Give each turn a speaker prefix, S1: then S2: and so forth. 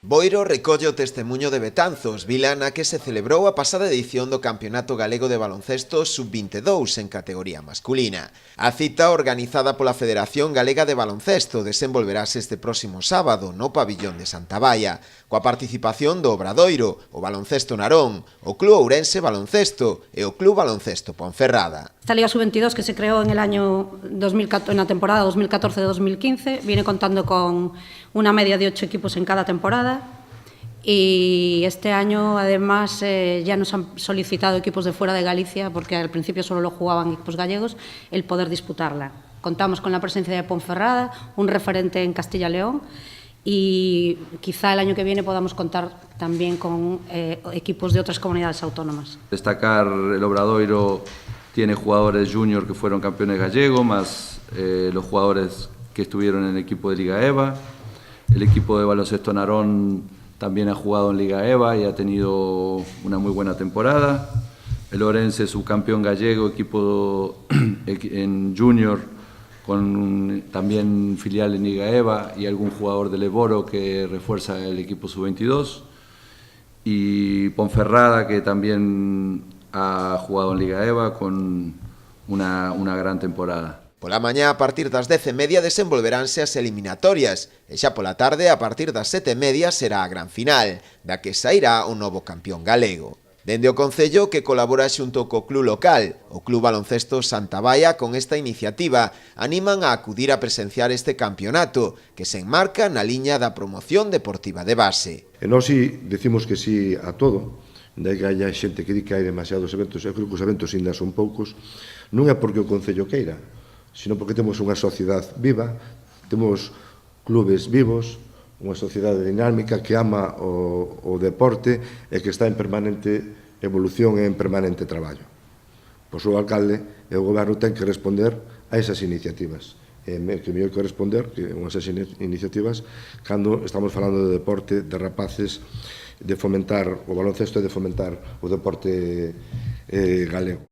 S1: Boiro recolle o testemuño de Betanzos, vila na que se celebrou a pasada edición do Campeonato Galego de Baloncesto Sub-22 en categoría masculina. A cita, organizada pola Federación Galega de Baloncesto, desenvolverase este próximo sábado no pabillón de Santa Baia, coa participación do Obradoiro, o Baloncesto Narón, o Club Ourense Baloncesto e o Club Baloncesto Ponferrada.
S2: Esta Liga Sub-22, que se creó en la temporada 2014-2015, viene contando con una media de 8 equipos en cada temporada y este año además ya nos han solicitado equipos de fuera de Galicia, porque al principio solo lo jugaban equipos gallegos, el poder disputarla. Contamos con la presencia de Ponferrada, un referente en Castilla y León, y quizá el año que viene podamos contar también con equipos de otras comunidades autónomas.
S3: Destacar el Obradoiro tiene jugadores junior que fueron campeones gallegos, más los jugadores que estuvieron en el equipo de Liga EVA. El equipo de baloncesto Narón también ha jugado en Liga EVA y ha tenido una muy buena temporada. El Ourense, subcampeón gallego, equipo en junior, con también filial en Liga EVA, y algún jugador del Eboro que refuerza el equipo sub-22. Y Ponferrada, que también ha jugado en Liga EVA con una gran temporada.
S1: Pola mañá, a partir das 10:30, desenvolveránse as eliminatorias e xa pola tarde, a partir das 7:30, será a gran final, da que sairá o novo campeón galego. Dende o Concello, que colabora xunto co club local, o Club Baloncesto Santa Baia, con esta iniciativa, animan a acudir a presenciar este campeonato, que se enmarca na liña da promoción deportiva de base.
S4: E nós decimos que sí a todo, daí que haya xente que di que hai demasiados eventos. Eu creo que os eventos ainda son poucos, non é porque o Concello queira, sino porque temos unha sociedade viva, temos clubes vivos, unha sociedade dinámica que ama o deporte e que está en permanente evolución e en permanente traballo. Pois o alcalde e o goberno ten que responder a esas iniciativas. Que mellor que responder que esas iniciativas cando estamos falando de deporte, de rapaces, de fomentar o baloncesto e de fomentar o deporte galego.